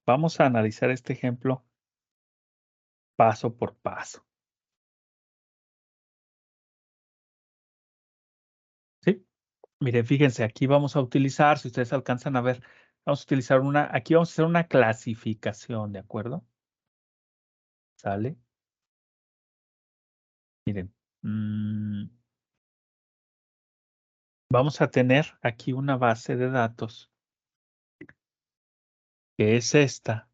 Vamos a analizar este ejemplo paso por paso. ¿Sí? Miren, fíjense, aquí vamos a utilizar, si ustedes alcanzan a ver, vamos a utilizar aquí vamos a hacer una clasificación, ¿de acuerdo? ¿Sale? Miren, vamos a tener aquí una base de datos, que es esta.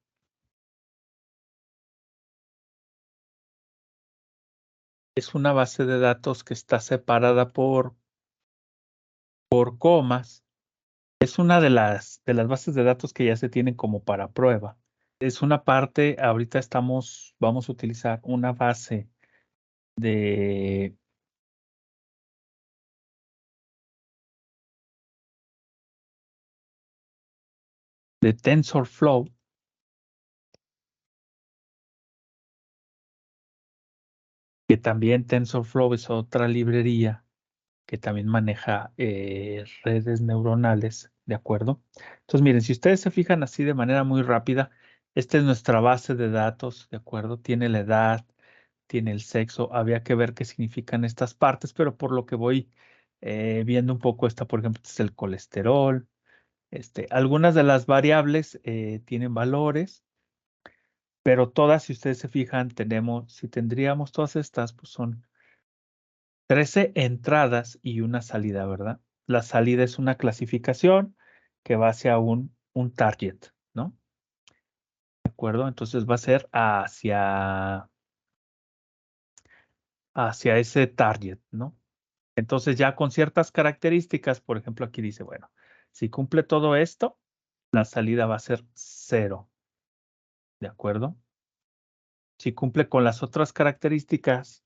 Es una base de datos que está separada por comas. Es una de las bases de datos que ya se tienen como para prueba. Es una parte, ahorita vamos a utilizar una base de TensorFlow, que también TensorFlow es otra librería que también maneja redes neuronales, ¿de acuerdo? Entonces, miren, si ustedes se fijan así de manera muy rápida, esta es nuestra base de datos, ¿de acuerdo? Tiene la edad, tiene el sexo, había que ver qué significan estas partes, pero por lo que voy viendo un poco, esta, por ejemplo, este es el colesterol. Algunas de las variables tienen valores, pero todas, si ustedes se fijan, si tendríamos todas estas, pues son 13 entradas y una salida, ¿verdad? La salida es una clasificación que va hacia un target, ¿no? ¿De acuerdo? Entonces va a ser hacia ese target, ¿no? Entonces ya con ciertas características, por ejemplo, aquí dice, bueno, si cumple todo esto, la salida va a ser 0, ¿de acuerdo? Si cumple con las otras características,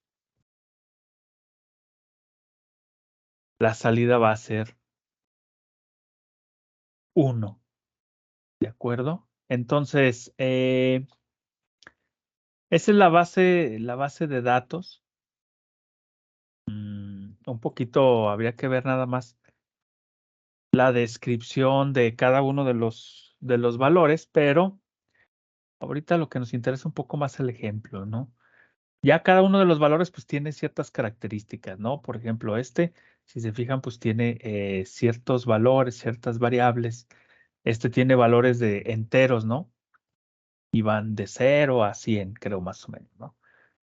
la salida va a ser 1, ¿de acuerdo? Entonces, esa es la base de datos. Un poquito habría que ver nada más la descripción de cada uno de los valores, pero ahorita lo que nos interesa un poco más el ejemplo, ¿no? Ya cada uno de los valores, pues, tiene ciertas características, ¿no? Por ejemplo, si se fijan, pues, tiene, ciertos valores, ciertas variables. Tiene valores de enteros, ¿no? Y van de 0 a 100, creo, más o menos, ¿no?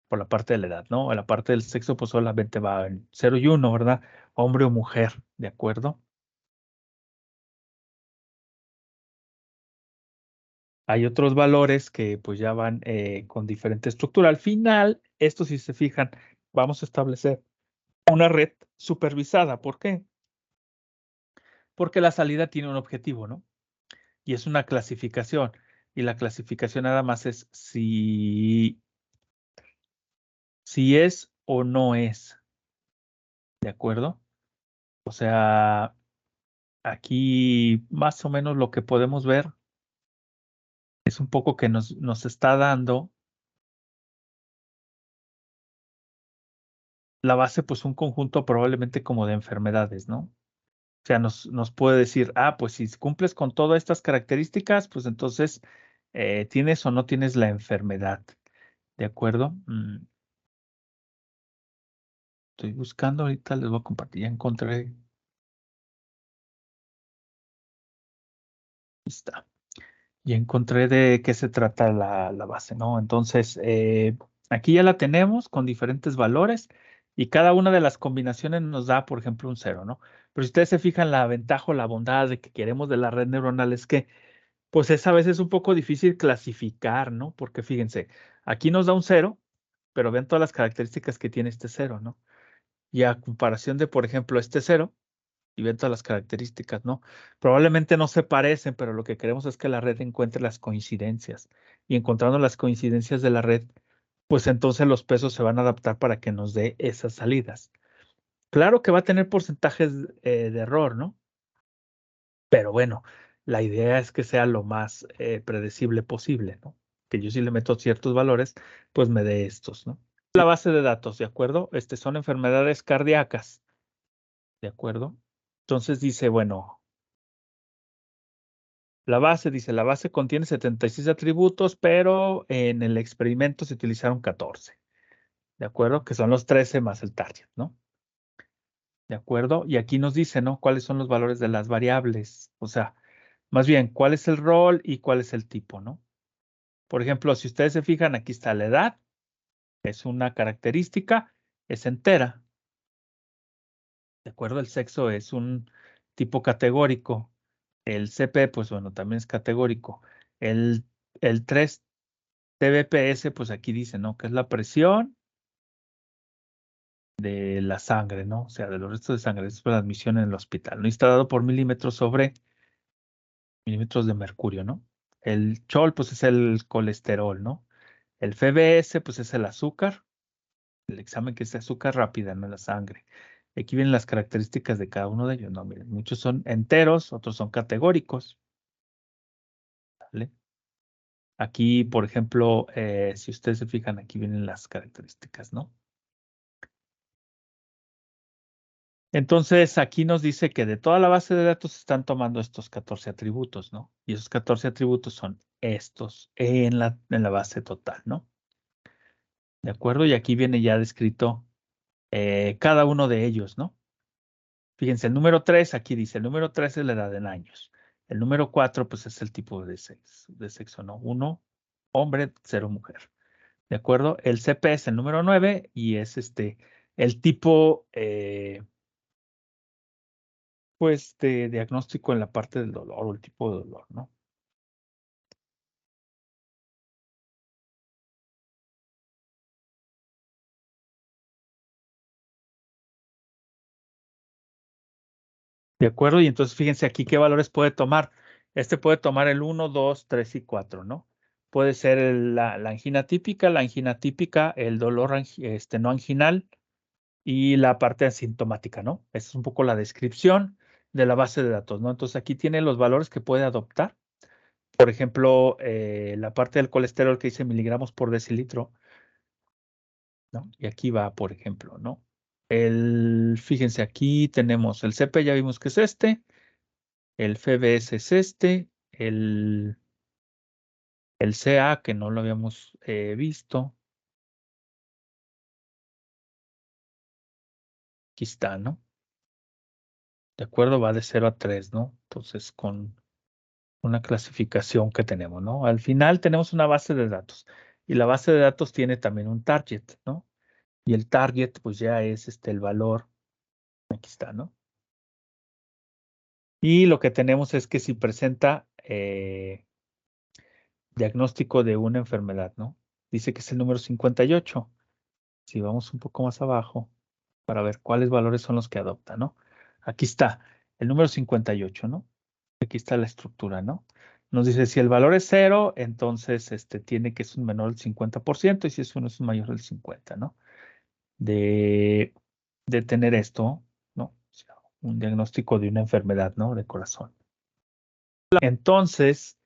Por la parte de la edad, ¿no? En la parte del sexo, pues, solamente va en 0 y 1, ¿verdad? Hombre o mujer, ¿de acuerdo? Hay otros valores que, pues, ya van, con diferente estructura. Al final, esto, si se fijan, vamos a establecer una red supervisada. ¿Por qué? Porque la salida tiene un objetivo, ¿no? Y es una clasificación. Y la clasificación nada más es si es o no es, ¿de acuerdo? O sea, aquí más o menos lo que podemos ver es un poco que nos está dando la base, pues un conjunto probablemente como de enfermedades, ¿no? O sea, nos puede decir, pues si cumples con todas estas características, pues entonces tienes o no tienes la enfermedad, ¿de acuerdo? Estoy buscando, ahorita les voy a compartir, ya encontré, ahí está. Y encontré de qué se trata la base, ¿no? Entonces, aquí ya la tenemos con diferentes valores y cada una de las combinaciones nos da, por ejemplo, un 0, ¿no? Pero si ustedes se fijan, la ventaja o la bondad de que queremos de la red neuronal es que, pues, es a veces un poco difícil clasificar, ¿no? Porque fíjense, aquí nos da un 0, pero ven todas las características que tiene este 0, ¿no? Y a comparación de, por ejemplo, este 0, y ven todas las características, ¿no? Probablemente no se parecen, pero lo que queremos es que la red encuentre las coincidencias. Y encontrando las coincidencias de la red, pues entonces los pesos se van a adaptar para que nos dé esas salidas. Claro que va a tener porcentajes de error, ¿no? Pero bueno, la idea es que sea lo más predecible posible, ¿no? Que yo si le meto ciertos valores, pues me dé estos, ¿no? La base de datos, ¿de acuerdo? Son enfermedades cardíacas, ¿de acuerdo? Entonces dice, bueno, La base, dice, la base contiene 76 atributos, pero en el experimento se utilizaron 14. ¿De acuerdo? Que son los 13 más el target, ¿no? ¿De acuerdo? Y aquí nos dice, ¿no? ¿Cuáles son los valores de las variables? O sea, más bien, ¿cuál es el rol y cuál es el tipo, ¿no? Por ejemplo, si ustedes se fijan, aquí está la edad, es una característica, es entera. ¿De acuerdo? El sexo es un tipo categórico. El CP, pues bueno, también es categórico. El, el 3 TBPS, pues aquí dice, ¿no? Que es la presión de la sangre, ¿no? O sea, de los restos de sangre. Es para admisión en el hospital, ¿no? Y está dado por milímetros sobre milímetros de mercurio, ¿no? El CHOL, pues es el colesterol, ¿no? El FBS, pues es el azúcar. El examen que es de azúcar rápida, no la sangre. Aquí vienen las características de cada uno de ellos. No, miren, muchos son enteros, otros son categóricos. ¿Vale? Aquí, por ejemplo, si ustedes se fijan, aquí vienen las características, ¿no? Entonces, aquí nos dice que de toda la base de datos están tomando estos 14 atributos, ¿no? Y esos 14 atributos son estos en la base total, ¿no? ¿De acuerdo? Y aquí viene ya descrito cada uno de ellos, ¿no? Fíjense, el número 3, aquí dice, el número 3 es la edad en años. El número 4, pues es el tipo de sexo, ¿no? 1, hombre, 0, mujer. ¿De acuerdo? El CP es el número 9 y es el tipo, pues, de diagnóstico en la parte del dolor o el tipo de dolor, ¿no? ¿De acuerdo? Y entonces fíjense aquí qué valores puede tomar. Este puede tomar el 1, 2, 3 y 4, ¿no? Puede ser la angina típica, el dolor no anginal y la parte asintomática, ¿no? Esa es un poco la descripción de la base de datos, ¿no? Entonces aquí tiene los valores que puede adoptar. Por ejemplo, la parte del colesterol que dice miligramos por decilitro, ¿no? Y aquí va, por ejemplo, ¿no? Fíjense, aquí tenemos el CP, ya vimos que es el FBS es el CA, que no lo habíamos visto, aquí está, ¿no? De acuerdo, va de 0 a 3, ¿no? Entonces, con una clasificación que tenemos, ¿no? Al final tenemos una base de datos y la base de datos tiene también un target, ¿no? Y el target, pues ya es el valor, aquí está, ¿no? Y lo que tenemos es que si presenta diagnóstico de una enfermedad, ¿no? Dice que es el número 58. Si vamos un poco más abajo para ver cuáles valores son los que adopta, ¿no? Aquí está el número 58, ¿no? Aquí está la estructura, ¿no? Nos dice si el valor es 0, entonces tiene que ser un menor del 50% y si es 1 es un mayor del 50, ¿no? De, de tener esto, ¿no? O sea, un diagnóstico de una enfermedad, ¿no? De corazón. Entonces,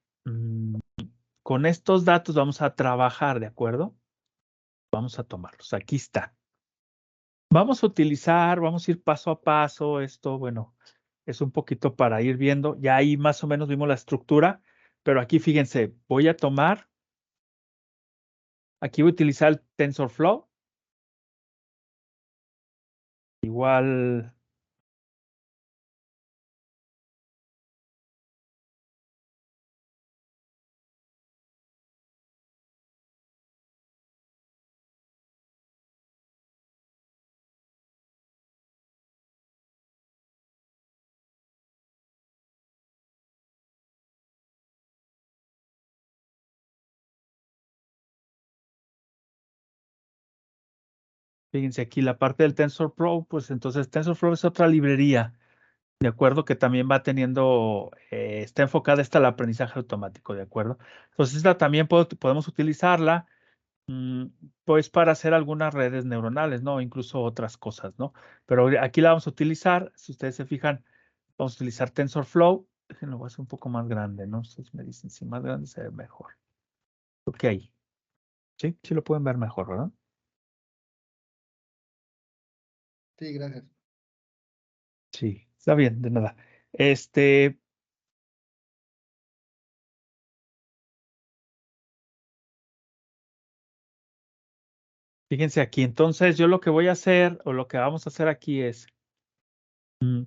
con estos datos vamos a trabajar, ¿de acuerdo? Vamos a tomarlos. Aquí está. Vamos a ir paso a paso. Esto, bueno, es un poquito para ir viendo. Ya ahí más o menos vimos la estructura, pero aquí fíjense, voy a tomar, aquí voy a utilizar el TensorFlow. Igual, fíjense aquí la parte del TensorFlow, pues entonces TensorFlow es otra librería, de acuerdo, que también va teniendo, está enfocada esta al aprendizaje automático, de acuerdo. Entonces esta también podemos utilizarla. mm, Pues para hacer algunas redes neuronales, ¿no? Incluso otras cosas, ¿no? Pero aquí la vamos a utilizar, si ustedes se fijan, vamos a utilizar TensorFlow. Déjenlo, voy a hacer un poco más grande, ¿no? Ustedes me dicen si más grande se ve mejor. Ok, sí, sí lo pueden ver mejor, ¿verdad? Sí, gracias. Sí, está bien, de nada. Este, Fíjense aquí, entonces yo lo que voy a hacer o lo que vamos a hacer aquí es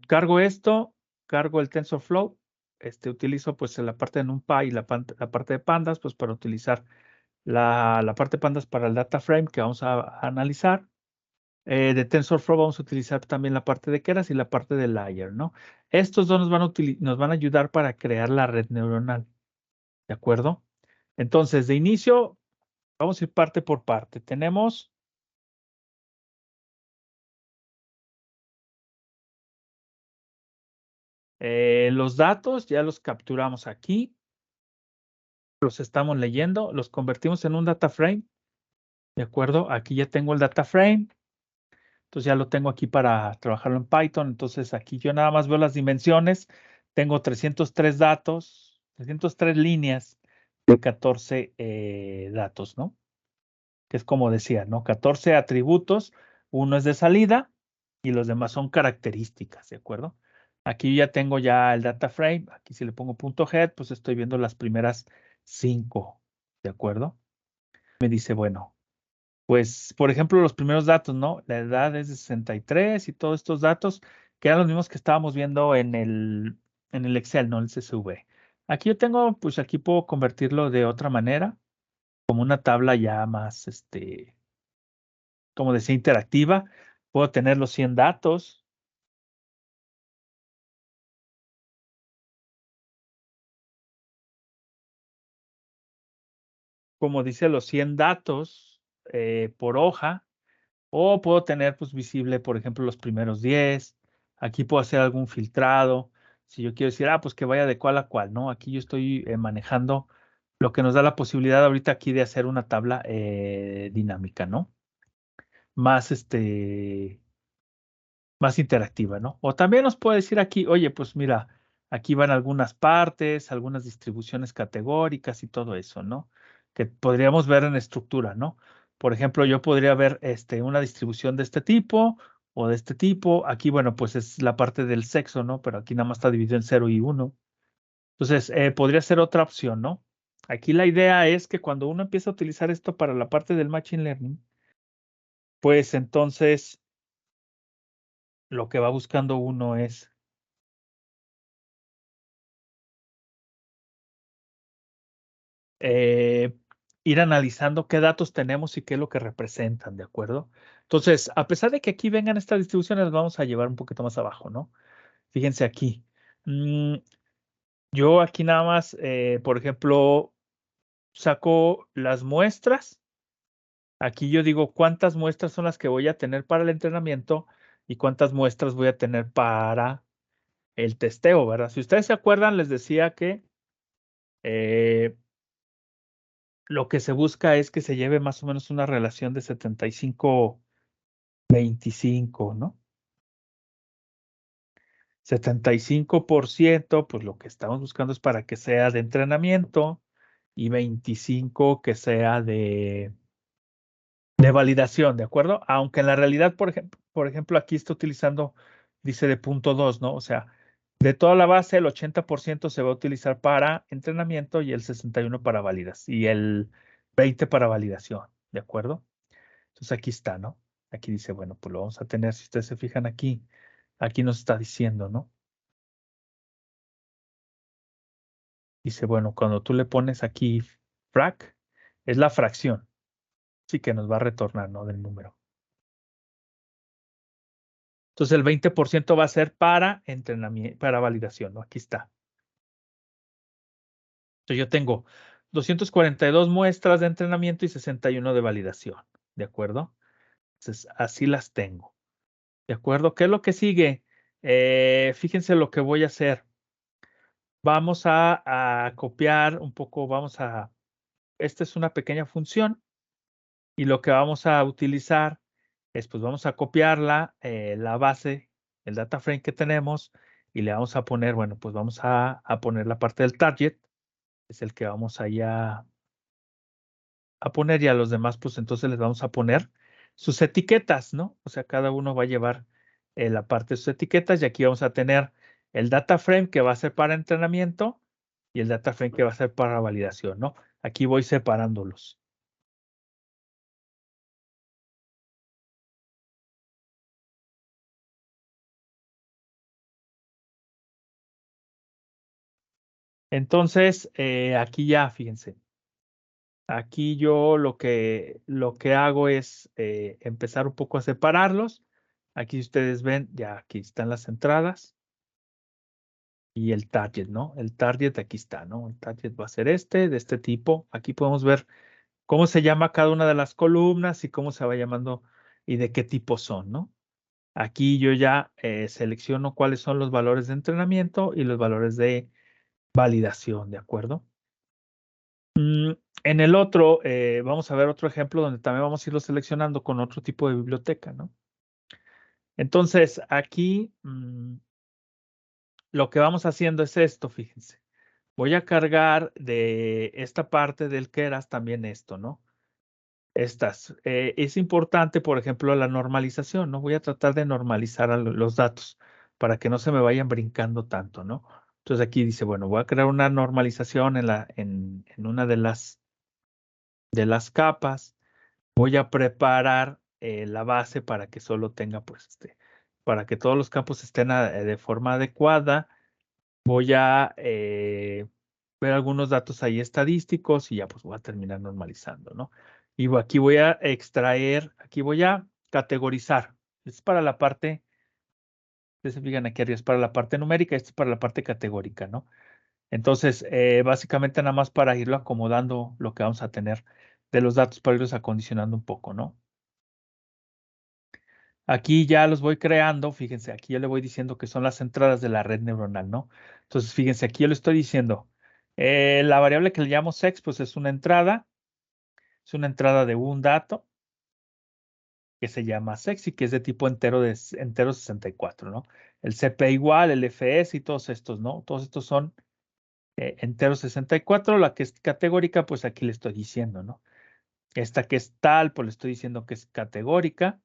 cargo esto, cargo el TensorFlow, utilizo pues la parte de NumPy y la parte de pandas pues para utilizar la parte de pandas para el data frame que vamos a analizar. De TensorFlow vamos a utilizar también la parte de Keras y la parte de Layer, ¿no? Estos dos nos van a ayudar para crear la red neuronal, ¿de acuerdo? Entonces, de inicio, vamos a ir parte por parte. Tenemos los datos, ya los capturamos aquí, los estamos leyendo, los convertimos en un data frame, ¿de acuerdo? Aquí ya tengo el data frame, entonces ya lo tengo aquí para trabajarlo en Python. Entonces aquí yo nada más veo las dimensiones, tengo 303 datos, 303 líneas de 14 datos, ¿no? Que es como decía, ¿no? 14 atributos, uno es de salida y los demás son características, ¿de acuerdo? Aquí ya tengo ya el data frame, aquí si le pongo punto .head, pues estoy viendo las primeras 5, ¿de acuerdo? Me dice, bueno, pues, por ejemplo, los primeros datos, ¿no? La edad es de 63 y todos estos datos, que eran los mismos que estábamos viendo en el Excel, ¿no? El CSV. Aquí yo tengo, pues aquí puedo convertirlo de otra manera, como una tabla ya más, como decía, interactiva. Puedo tener los 100 datos. Como dice, los 100 datos por hoja. O puedo tener pues visible, por ejemplo, los primeros 10. Aquí puedo hacer algún filtrado. Si yo quiero decir, pues que vaya de cual a cual, ¿no? Aquí yo estoy manejando lo que nos da la posibilidad ahorita aquí de hacer una tabla dinámica, ¿no? Más más interactiva, ¿no? O también nos puede decir aquí, oye, pues mira, aquí van algunas partes, algunas distribuciones categóricas y todo eso, ¿no? Que podríamos ver en estructura, ¿no? Por ejemplo, yo podría ver una distribución de este tipo o de este tipo. Aquí, bueno, pues es la parte del sexo, ¿no? Pero aquí nada más está dividido en 0 y 1. Entonces, podría ser otra opción, ¿no? Aquí la idea es que cuando uno empieza a utilizar esto para la parte del Machine Learning, pues entonces lo que va buscando uno es eh, ir analizando qué datos tenemos y qué es lo que representan, ¿de acuerdo? Entonces, a pesar de que aquí vengan estas distribuciones, las vamos a llevar un poquito más abajo, ¿no? Fíjense aquí. Yo aquí nada más, por ejemplo, saco las muestras. Aquí yo digo cuántas muestras son las que voy a tener para el entrenamiento y cuántas muestras voy a tener para el testeo, ¿verdad? Si ustedes se acuerdan, les decía que eh, lo que se busca es que se lleve más o menos una relación de 75-25, ¿no? 75%, pues lo que estamos buscando es para que sea de entrenamiento y 25 que sea de validación, ¿de acuerdo? Aunque en la realidad, por ejemplo, aquí está utilizando, dice de punto 2, ¿no? O sea, de toda la base, el 80% se va a utilizar para entrenamiento y el 61 para validación y el 20 para validación, ¿de acuerdo? Entonces aquí está, ¿no? Aquí dice, bueno, pues lo vamos a tener, si ustedes se fijan aquí, aquí nos está diciendo, ¿no? Dice, bueno, cuando tú le pones aquí frac, es la fracción, sí que nos va a retornar, ¿no? Del número. Entonces el 20% va a ser para entrenamiento, para validación, ¿no? Aquí está. Entonces yo tengo 242 muestras de entrenamiento y 61 de validación, ¿de acuerdo? Entonces así las tengo, ¿de acuerdo? ¿Qué es lo que sigue? Fíjense lo que voy a hacer. Vamos a copiar un poco, esta es una pequeña función y lo que vamos a utilizar es, pues vamos a copiarla, la base, el data frame que tenemos y le vamos a poner, bueno, pues vamos a poner la parte del target, es el que vamos allá a poner y a los demás, pues entonces les vamos a poner sus etiquetas, ¿no? O sea, cada uno va a llevar la parte de sus etiquetas y aquí vamos a tener el data frame que va a ser para entrenamiento y el data frame que va a ser para validación, ¿no? Aquí voy separándolos. Entonces, aquí ya, fíjense. Aquí yo lo que hago es empezar un poco a separarlos. Aquí ustedes ven, ya aquí están las entradas y el target, ¿no? El target aquí está, ¿no? El target va a ser de este tipo. Aquí podemos ver cómo se llama cada una de las columnas y cómo se va llamando y de qué tipo son, ¿no? Aquí yo ya selecciono cuáles son los valores de entrenamiento y los valores de validación, ¿de acuerdo? En el otro, vamos a ver otro ejemplo donde también vamos a irlo seleccionando con otro tipo de biblioteca, ¿no? Entonces, aquí lo que vamos haciendo es esto, fíjense. Voy a cargar de esta parte del Keras también esto, ¿no? Estas. Es importante, por ejemplo, la normalización, ¿no? Voy a tratar de normalizar los datos para que no se me vayan brincando tanto, ¿no? Entonces aquí dice, bueno, voy a crear una normalización en una de las capas. Voy a preparar la base para que solo tenga, pues, para que todos los campos estén de forma adecuada. Voy a ver algunos datos ahí estadísticos y ya pues voy a terminar normalizando, ¿no? Y aquí voy a extraer, aquí voy a categorizar. Es para la parte, ustedes se fijan aquí arriba, es para la parte numérica, esto es para la parte categórica, ¿no? Entonces, básicamente nada más para irlo acomodando lo que vamos a tener de los datos, para irlos acondicionando un poco, ¿no? Aquí ya los voy creando, fíjense, aquí yo le voy diciendo que son las entradas de la red neuronal, ¿no? Entonces, fíjense, aquí yo le estoy diciendo, la variable que le llamo sex, pues es una entrada de un dato que se llama sex y que es de tipo entero 64, ¿no? El CP igual, el FS y todos estos, ¿no? Todos estos son enteros 64, la que es categórica, pues aquí le estoy diciendo, ¿no? Esta que es tal, pues le estoy diciendo que es categórica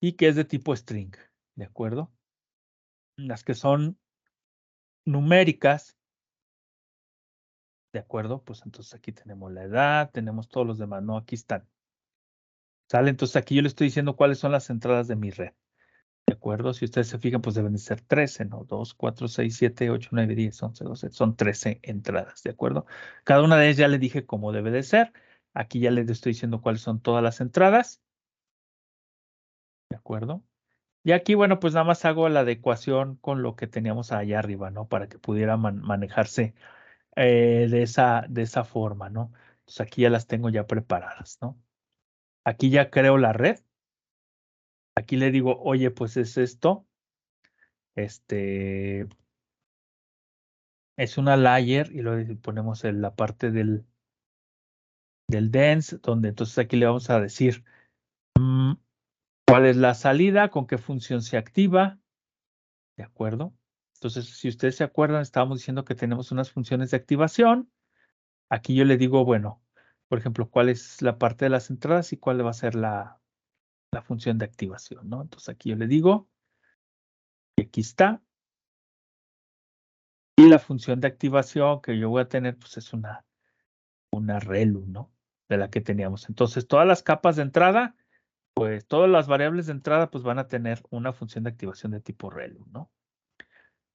y que es de tipo string, ¿de acuerdo? Las que son numéricas, ¿de acuerdo? Pues entonces aquí tenemos la edad, tenemos todos los demás, ¿no? Aquí están. ¿Sale? Entonces aquí yo le estoy diciendo cuáles son las entradas de mi red, ¿de acuerdo? Si ustedes se fijan, pues deben de ser 13, ¿no? 2, 4, 6, 7, 8, 9, 10, 11, 12, son 13 entradas, ¿de acuerdo? Cada una de ellas ya le dije cómo debe de ser. Aquí ya les estoy diciendo cuáles son todas las entradas, ¿de acuerdo? Y aquí, bueno, pues nada más hago la adecuación con lo que teníamos allá arriba, ¿no? Para que pudiera manejarse de esa forma, ¿no? Entonces aquí ya las tengo ya preparadas, ¿no? Aquí ya creo la red. Aquí le digo, oye, pues es esto. Es una layer y luego ponemos en la parte del dense, donde entonces aquí le vamos a decir cuál es la salida, con qué función se activa, ¿de acuerdo? Entonces, si ustedes se acuerdan, estábamos diciendo que tenemos unas funciones de activación. Aquí yo le digo, bueno, por ejemplo, cuál es la parte de las entradas y cuál va a ser la función de activación, ¿no? Entonces aquí yo le digo, y aquí está. Y la función de activación que yo voy a tener, pues es una ReLU, ¿no? De la que teníamos. Entonces, todas las capas de entrada, pues todas las variables de entrada, pues van a tener una función de activación de tipo ReLU, ¿no?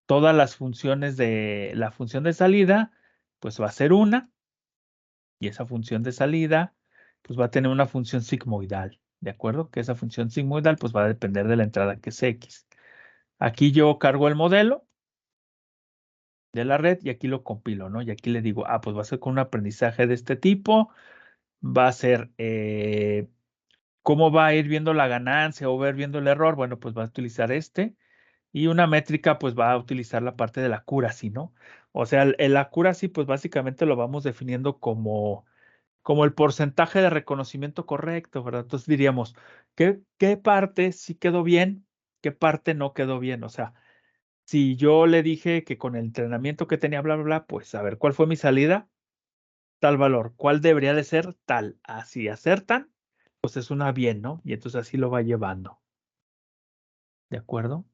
Todas las funciones de la función de salida, pues va a ser una, y esa función de salida, pues va a tener una función sigmoidal, ¿de acuerdo? Que esa función sigmoidal, pues va a depender de la entrada que es X. Aquí yo cargo el modelo de la red y aquí lo compilo, ¿no? Y aquí le digo, pues va a ser con un aprendizaje de este tipo, va a ser, ¿cómo va a ir viendo la ganancia o ver viendo el error? Bueno, pues va a utilizar y una métrica, pues va a utilizar la parte de la accuracy, ¿no? O sea, el accuracy, pues básicamente lo vamos definiendo como el porcentaje de reconocimiento correcto, ¿verdad? Entonces diríamos, ¿qué parte sí quedó bien? ¿Qué parte no quedó bien? O sea, si yo le dije que con el entrenamiento que tenía, bla, bla, bla, pues a ver, ¿cuál fue mi salida? Tal valor. ¿Cuál debería de ser? Tal. Así acertan, pues es una bien, ¿no? Y entonces así lo va llevando. ¿De acuerdo?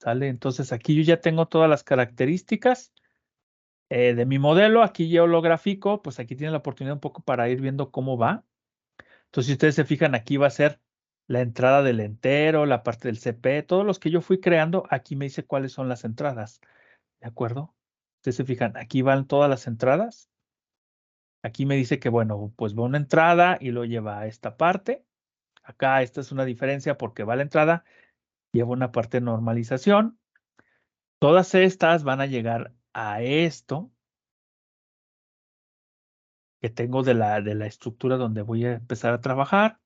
¿Sale? Entonces aquí yo ya tengo todas las características de mi modelo. Aquí yo lo grafico, pues aquí tiene la oportunidad un poco para ir viendo cómo va. Entonces, si ustedes se fijan, aquí va a ser la entrada del entero, la parte del CP, todos los que yo fui creando, aquí me dice cuáles son las entradas. ¿De acuerdo? Ustedes se fijan, aquí van todas las entradas. Aquí me dice que, bueno, pues va una entrada y lo lleva a esta parte. Acá esta es una diferencia porque va la entrada, lleva una parte de normalización. Todas estas van a llegar a esto que tengo de la estructura donde voy a empezar a trabajar.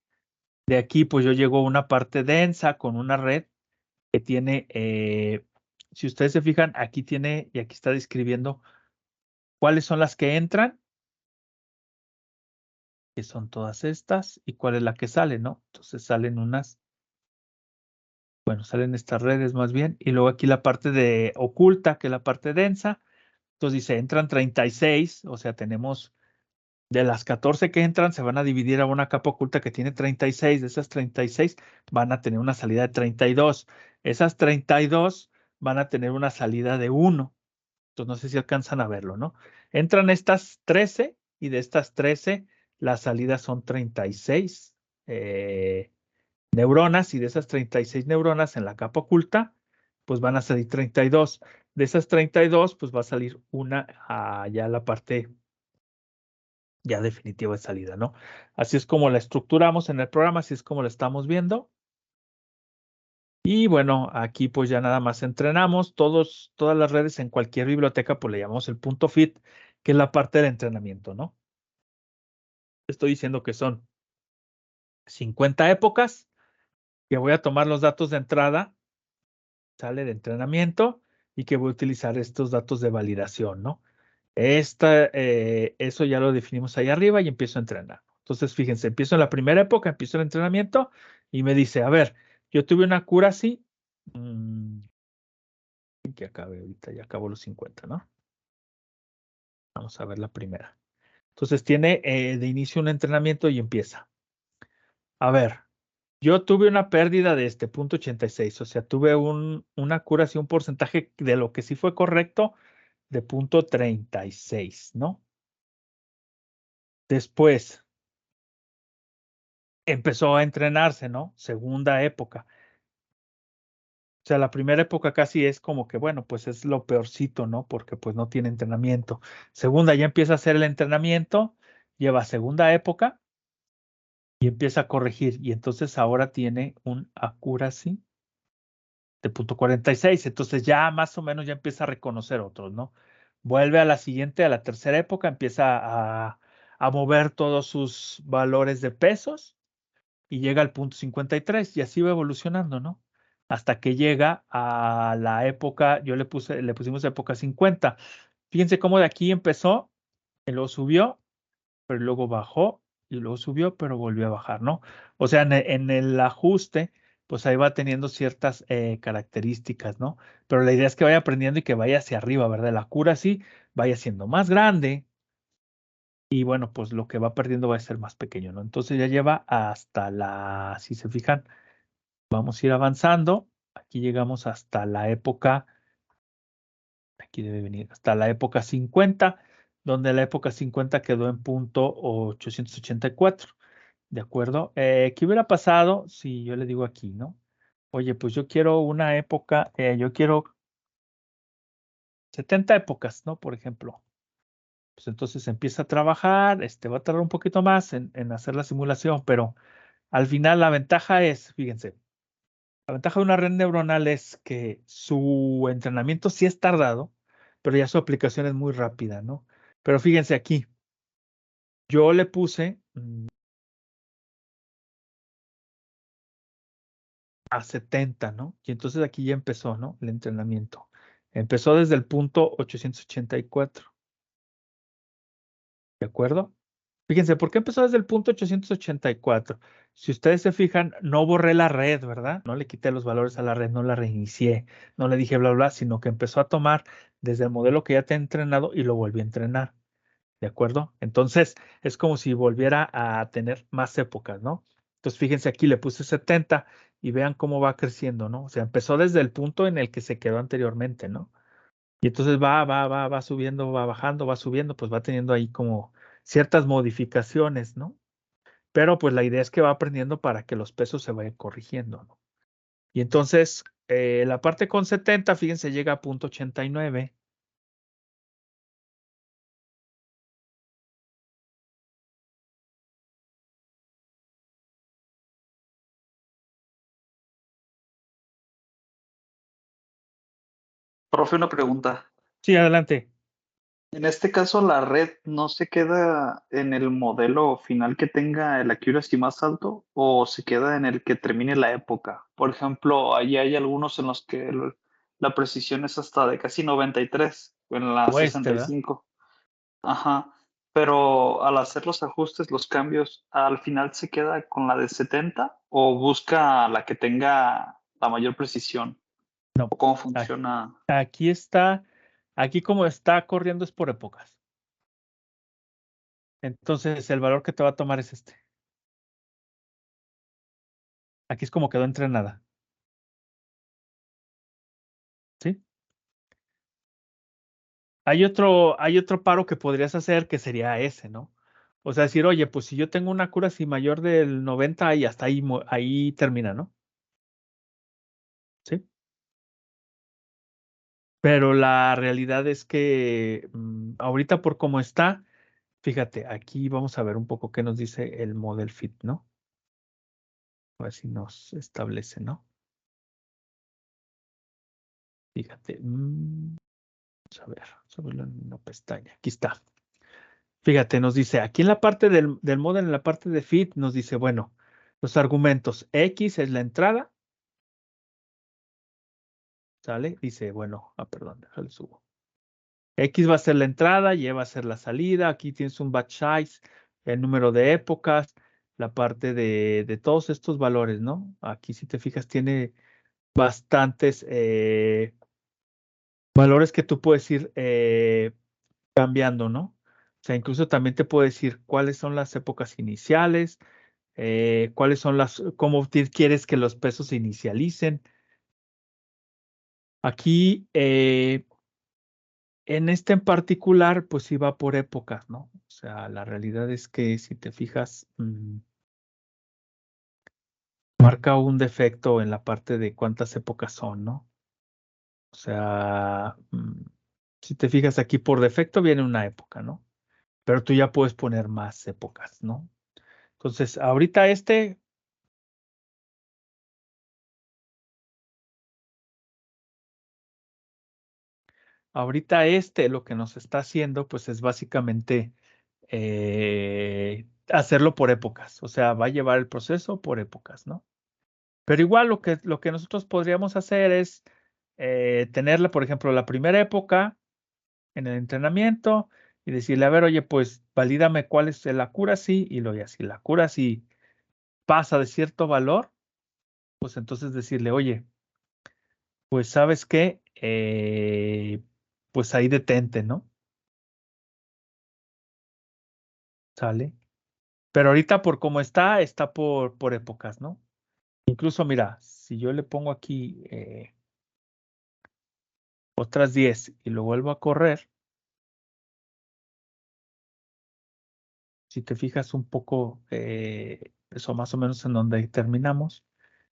De aquí, pues yo llego a una parte densa con una red que tiene, si ustedes se fijan, aquí tiene, y aquí está describiendo cuáles son las que entran, que son todas estas, y cuál es la que sale, ¿no? Entonces salen unas, bueno, salen estas redes más bien, y luego aquí la parte de oculta, que es la parte densa. Entonces dice, entran 36, o sea, tenemos de las 14 que entran, se van a dividir a una capa oculta que tiene 36. De esas 36 van a tener una salida de 32. Esas 32 van a tener una salida de 1. Entonces, no sé si alcanzan a verlo, ¿no? Entran estas 13 y de estas 13 las salidas son 36 neuronas y de esas 36 neuronas en la capa oculta, pues van a salir 32. De esas 32, pues va a salir una allá a la parte ya definitiva de salida, ¿no? Así es como la estructuramos en el programa, así es como la estamos viendo. Y bueno, aquí pues ya nada más entrenamos todas las redes en cualquier biblioteca, pues le llamamos el punto fit, que es la parte del entrenamiento, ¿no? Estoy diciendo que son 50 épocas, que voy a tomar los datos de entrada, sale de entrenamiento, y que voy a utilizar estos datos de validación, ¿no? Eso ya lo definimos ahí arriba y empiezo a entrenar. Entonces, fíjense, empiezo en la primera época, empiezo el entrenamiento y me dice, a ver, yo tuve una cura así, que acabe ahorita, ya acabó los 50, ¿no? Vamos a ver la primera. Entonces, tiene de inicio un entrenamiento y empieza. A ver, yo tuve una pérdida de este punto 86, o sea, tuve una cura así, un porcentaje de lo que sí fue correcto de punto 36, ¿no? Después empezó a entrenarse, ¿no? Segunda época. O sea, la primera época casi es como que, bueno, pues es lo peorcito, ¿no? Porque pues no tiene entrenamiento. Segunda, ya empieza a hacer el entrenamiento, lleva segunda época y empieza a corregir. Y entonces ahora tiene un accuracy de punto 46. Entonces ya más o menos ya empieza a reconocer otros, ¿no? Vuelve a la siguiente, a la tercera época, empieza a mover todos sus valores de pesos y llega al punto 53 y así va evolucionando, ¿no? Hasta que llega a la época, le pusimos época 50. Fíjense cómo de aquí empezó, y luego subió, pero luego bajó y luego subió, pero volvió a bajar, ¿no? O sea, en el ajuste, pues ahí va teniendo ciertas características, ¿no? Pero la idea es que vaya aprendiendo y que vaya hacia arriba, ¿verdad? La cura sí vaya siendo más grande y bueno, pues lo que va perdiendo va a ser más pequeño, ¿no? Entonces ya lleva hasta si se fijan, vamos a ir avanzando. Aquí llegamos hasta la época, aquí debe venir, hasta la época 50, donde la época 50 quedó en punto 884. ¿De acuerdo? ¿Qué hubiera pasado si yo le digo aquí, no? Oye, pues yo quiero una época, yo quiero 70 épocas, ¿no? Por ejemplo. Pues entonces empieza a trabajar, va a tardar un poquito más en hacer la simulación, pero al final la ventaja es, fíjense, la ventaja de una red neuronal es que su entrenamiento sí es tardado, pero ya su aplicación es muy rápida, ¿no? Pero fíjense aquí, yo le puse a 70, ¿no? Y entonces aquí ya empezó, ¿no? El entrenamiento. Empezó desde el punto 884, ¿de acuerdo? Fíjense, ¿por qué empezó desde el punto 884? Si ustedes se fijan, no borré la red, ¿verdad? No le quité los valores a la red, no la reinicié, no le dije bla, bla, sino que empezó a tomar desde el modelo que ya te he entrenado y lo volví a entrenar, ¿de acuerdo? Entonces, es como si volviera a tener más épocas, ¿no? Entonces, fíjense, aquí le puse 70 y vean cómo va creciendo, ¿no? O sea, empezó desde el punto en el que se quedó anteriormente, ¿no? Y entonces va subiendo, va bajando, va subiendo, pues va teniendo ahí como ciertas modificaciones, ¿no? Pero pues la idea es que va aprendiendo para que los pesos se vayan corrigiendo, ¿no? Y entonces, la parte con 70, fíjense, llega a 0.89. Profe, una pregunta. Sí, adelante. En este caso, la red no se queda en el modelo final que tenga el accuracy más alto o se queda en el que termine la época. Por ejemplo, ahí hay algunos en los que la precisión es hasta de casi 93, en la O este, ¿verdad? 65. Ajá. Pero al hacer los ajustes, los cambios, al final se queda con la de 70 o busca la que tenga la mayor precisión. No. ¿O cómo Aquí, funciona? aquí está, aquí como está corriendo es por épocas. Entonces, el valor que te va a tomar es este. Aquí es como quedó entrenada. ¿Sí? Hay otro paro que podrías hacer que sería ese, ¿no? O sea, decir, oye, pues si yo tengo una accuracy mayor del 90 y hasta ahí, ahí termina, ¿no? Sí. Pero la realidad es que ahorita por cómo está, fíjate, aquí vamos a ver un poco qué nos dice el model fit, ¿no? A ver si nos establece, ¿no? Fíjate. Vamos a ver, sobre una pestaña. Aquí está. Fíjate, nos dice, aquí en la parte del model, en la parte de fit, nos dice, bueno, los argumentos X es la entrada, ¿sale? Dice, bueno, perdón, déjale subo. X va a ser la entrada, Y va a ser la salida. Aquí tienes un batch size, el número de épocas, la parte de todos estos valores, ¿no? Aquí, si te fijas, tiene bastantes valores que tú puedes ir cambiando, ¿no? O sea, incluso también te puedo decir cuáles son las épocas iniciales, cuáles son cómo quieres que los pesos se inicialicen. Aquí, en este en particular, pues sí va por épocas, ¿no? O sea, la realidad es que si te fijas, marca un defecto en la parte de cuántas épocas son, ¿no? O sea, si te fijas aquí por defecto viene una época, ¿no? Pero tú ya puedes poner más épocas, ¿no? Entonces, ahorita lo que nos está haciendo, pues es básicamente hacerlo por épocas. O sea, va a llevar el proceso por épocas, ¿no? Pero igual lo que nosotros podríamos hacer es tenerla, por ejemplo, la primera época en el entrenamiento y decirle, a ver, oye, pues valídame cuál es el accuracy y luego ya si la accuracy pasa de cierto valor, pues entonces decirle, oye, pues sabes qué, pues ahí detente, ¿no? Sale. Pero ahorita por cómo está por épocas, ¿no? Incluso, mira, si yo le pongo aquí otras 10 y lo vuelvo a correr, si te fijas un poco, eso más o menos en donde terminamos,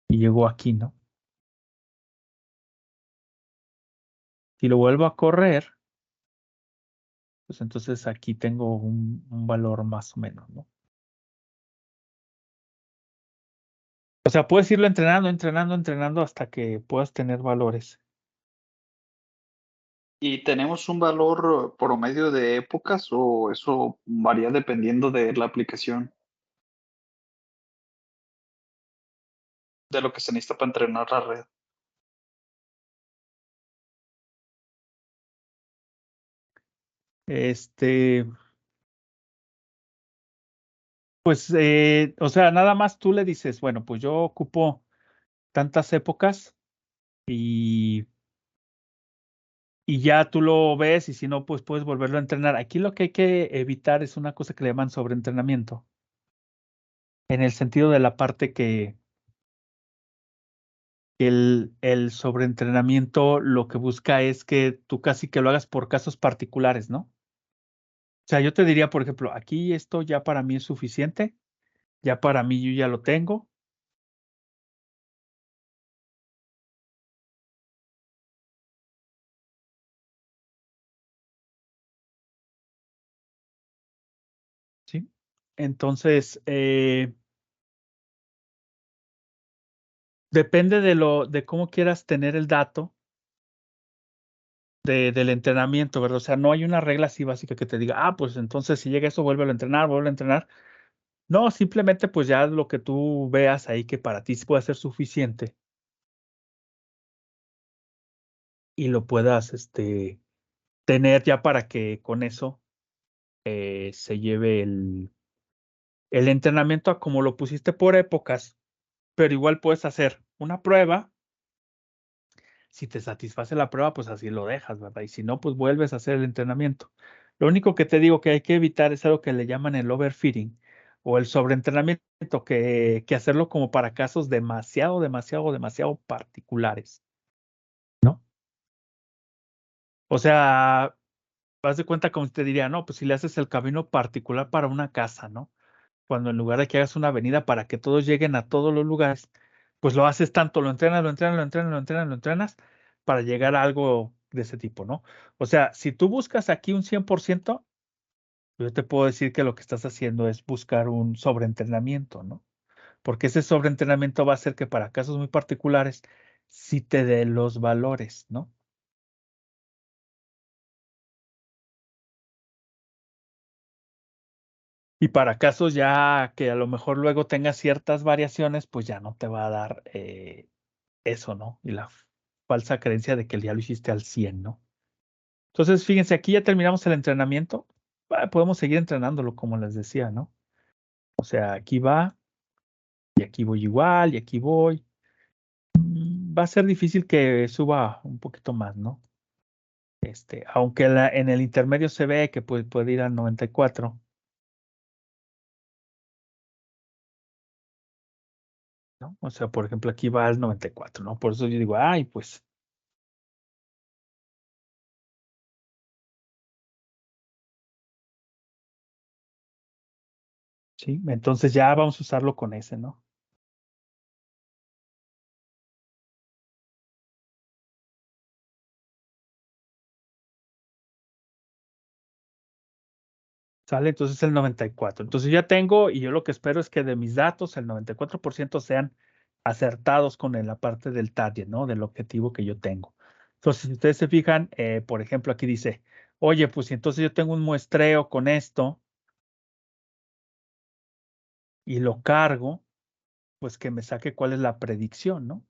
y llegó aquí, ¿no? Si lo vuelvo a correr, pues entonces aquí tengo un valor más o menos, ¿no? O sea, puedes irlo entrenando, entrenando, entrenando hasta que puedas tener valores. ¿Y tenemos un valor promedio de épocas o eso varía dependiendo de la aplicación? De lo que se necesita para entrenar la red. Pues, o sea, nada más tú le dices, bueno, pues yo ocupo tantas épocas y ya tú lo ves y si no, pues puedes volverlo a entrenar. Aquí lo que hay que evitar es una cosa que le llaman sobreentrenamiento, en el sentido de la parte que el sobreentrenamiento lo que busca es que tú casi que lo hagas por casos particulares, ¿no? O sea, yo te diría, por ejemplo, aquí esto ya para mí es suficiente Ya para mí yo ya lo tengo. ¿Sí? Entonces, depende de cómo quieras tener el dato del entrenamiento, ¿verdad? O sea, no hay una regla así básica que te diga, pues entonces si llega eso, vuelve a entrenar, vuelve a entrenar. No, simplemente pues ya lo que tú veas ahí que para ti puede ser suficiente y lo puedas tener ya para que con eso se lleve el entrenamiento a como lo pusiste por épocas, pero igual puedes hacer una prueba. Si te satisface la prueba, pues así lo dejas, ¿verdad? Y si no, pues vuelves a hacer el entrenamiento. Lo único que te digo que hay que evitar es algo que le llaman el overfitting o el sobreentrenamiento, que hacerlo como para casos demasiado, demasiado, demasiado particulares, ¿no? O sea, haz de cuenta como te diría, no, pues si le haces el camino particular para una casa, ¿no? Cuando en lugar de que hagas una avenida para que todos lleguen a todos los lugares, pues lo haces tanto, lo entrenas, lo entrenas, lo entrenas, lo entrenas, lo entrenas para llegar a algo de ese tipo, ¿no? O sea, si tú buscas aquí un 100%, yo te puedo decir que lo que estás haciendo es buscar un sobreentrenamiento, ¿no? Porque ese sobreentrenamiento va a hacer que para casos muy particulares sí te dé los valores, ¿no? Y para casos ya que a lo mejor luego tengas ciertas variaciones, pues ya no te va a dar eso, ¿no? Y la falsa creencia de que ya lo hiciste al 100, ¿no? Entonces, fíjense, aquí ya terminamos el entrenamiento. Podemos seguir entrenándolo, como les decía, ¿no? O sea, aquí va, y aquí voy igual, y aquí voy. Va a ser difícil que suba un poquito más, ¿no? Aunque en el intermedio se ve que puede ir al 94, ¿no? O sea, por ejemplo, aquí va al 94, ¿no? Por eso yo digo, ay, pues, sí, entonces ya vamos a usarlo con ese, ¿no? ¿Sale? Entonces el 94. Entonces ya tengo, y yo lo que espero es que de mis datos el 94% sean acertados con la parte del target, ¿no? Del objetivo que yo tengo. Entonces, si ustedes se fijan, por ejemplo, aquí dice, oye, pues si entonces yo tengo un muestreo con esto y lo cargo, pues que me saque cuál es la predicción, ¿no?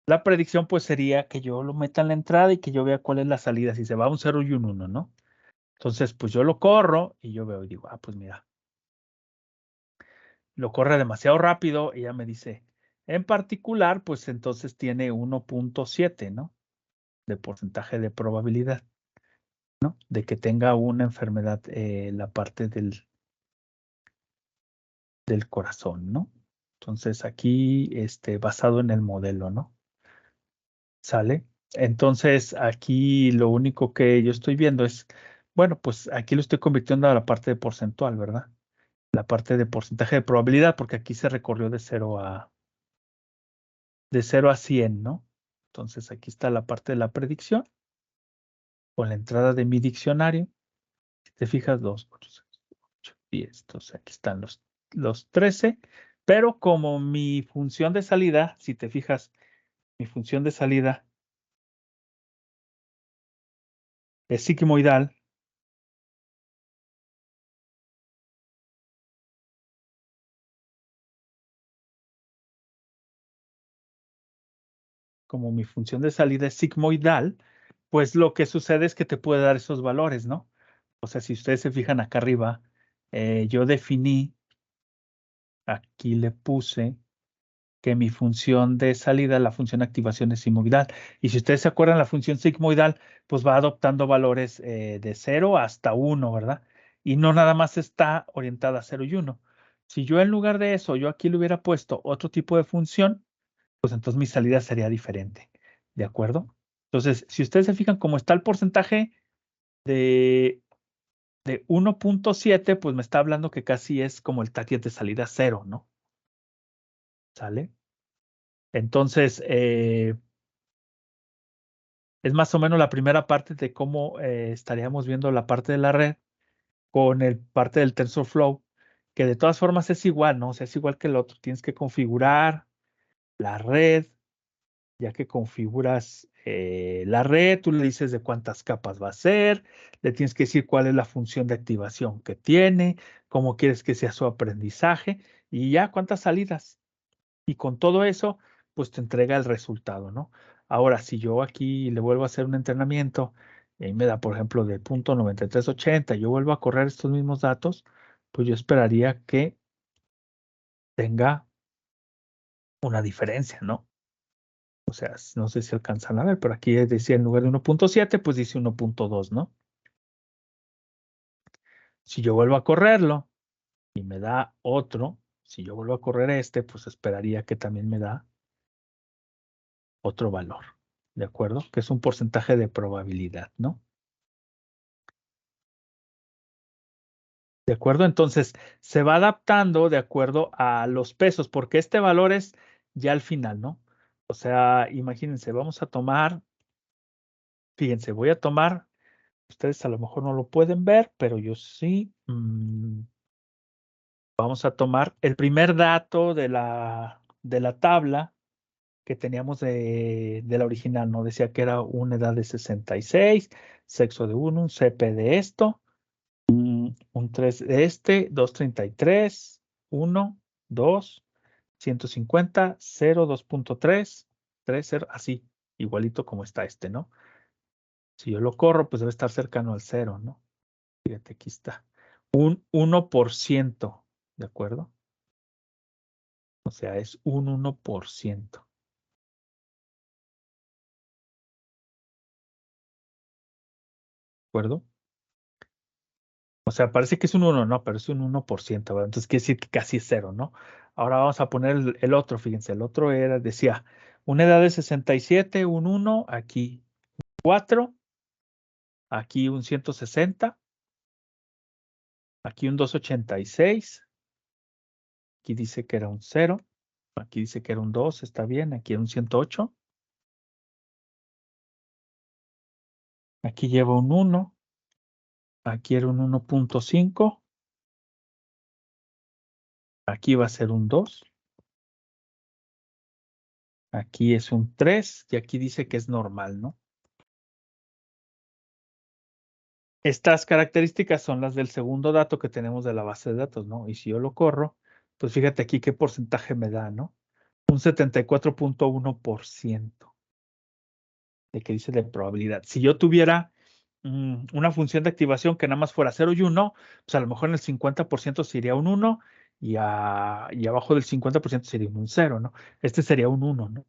La predicción pues sería que yo lo meta en la entrada y que yo vea cuál es la salida, si se va a un 0 y un 1, ¿no? Entonces, pues yo lo corro y yo veo y digo, pues mira, lo corre demasiado rápido y ya me dice, en particular, pues entonces tiene 1.7, ¿no? De porcentaje de probabilidad, ¿no? De que tenga una enfermedad la parte del corazón, ¿no? Entonces aquí, basado en el modelo, ¿no? ¿Sale? Entonces aquí lo único que yo estoy viendo es, bueno, pues aquí lo estoy convirtiendo a la parte de porcentual, ¿verdad? La parte de porcentaje de probabilidad, porque aquí se recorrió de cero a 100, ¿no? Entonces aquí está la parte de la predicción o la entrada de mi diccionario. Si te fijas, 2, 4, 6, 8, 10. Entonces aquí están los 13, pero como mi función de salida, si te fijas, mi función de salida es sigmoidal, como mi función de salida es sigmoidal, pues lo que sucede es que te puede dar esos valores, ¿no? O sea, si ustedes se fijan acá arriba, yo definí, aquí le puse que mi función de salida, la función de activación es sigmoidal. Y si ustedes se acuerdan, la función sigmoidal, pues va adoptando valores de 0 hasta 1, ¿verdad? Y no nada más está orientada a 0 y 1. Si yo en lugar de eso, yo aquí le hubiera puesto otro tipo de función, pues entonces mi salida sería diferente. ¿De acuerdo? Entonces, si ustedes se fijan cómo está el porcentaje de de 1.7, pues me está hablando que casi es como el target de salida 0, ¿no? ¿Sale? Entonces, es más o menos la primera parte de cómo estaríamos viendo la parte de la red con el parte del TensorFlow, que de todas formas es igual, ¿no? O sea, es igual que el otro. Tienes que configurar la red, ya que configuras la red, tú le dices de cuántas capas va a ser, le tienes que decir cuál es la función de activación que tiene, cómo quieres que sea su aprendizaje y ya cuántas salidas. Y con todo eso, pues te entrega el resultado, ¿no? Ahora, si yo aquí le vuelvo a hacer un entrenamiento y me da, por ejemplo, de punto 9380, yo vuelvo a correr estos mismos datos, pues yo esperaría que tenga una diferencia, ¿no? O sea, no sé si alcanzan a ver, pero aquí decía en lugar de 1.7, pues dice 1.2, ¿no? Si yo vuelvo a correrlo y me da otro, si yo vuelvo a correr este, pues esperaría que también me da otro valor, ¿de acuerdo? Que es un porcentaje de probabilidad, ¿no? ¿De acuerdo? Entonces, se va adaptando de acuerdo a los pesos, porque este valor es ya al final, ¿no? O sea, imagínense, vamos a tomar, fíjense, voy a tomar, ustedes a lo mejor no lo pueden ver, pero yo sí. Vamos a tomar el primer dato de la tabla que teníamos de la original, ¿no? Decía que era una edad de 66, sexo de 1, un CP de esto, un 3 de este, 233, 1, 2, 150, 0, 2.3, 3, 0, así, igualito como está este, ¿no? Si yo lo corro, pues debe estar cercano al 0, ¿no? Fíjate, aquí está. Un 1%, ¿de acuerdo? O sea, es un 1%. ¿De acuerdo? O sea, parece que es un 1, no, pero es un 1%, ¿verdad? Entonces quiere decir que casi es 0, ¿no? Ahora vamos a poner el otro, fíjense, el otro era, decía, una edad de 67, un 1, aquí 4, aquí un 160, aquí un 286, aquí dice que era un 0, aquí dice que era un 2, está bien, aquí era un 108, aquí lleva un 1, aquí era un 1.5, aquí va a ser un 2. Aquí es un 3 y aquí dice que es normal, ¿no? Estas características son las del segundo dato que tenemos de la base de datos, ¿no? Y si yo lo corro, pues fíjate aquí qué porcentaje me da, ¿no? Un 74.1% de que dice de probabilidad. Si yo tuviera una función de activación que nada más fuera 0 y 1, pues a lo mejor en el 50% sería un 1 y abajo del 50% sería un 0, ¿no? Este sería un 1, ¿no?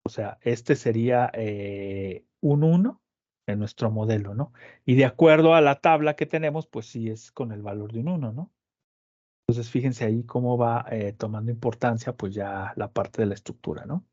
O sea, este sería un 1 en nuestro modelo, ¿no? Y de acuerdo a la tabla que tenemos, pues sí es con el valor de un 1, ¿no? Entonces, fíjense ahí cómo va tomando importancia, pues ya la parte de la estructura, ¿no?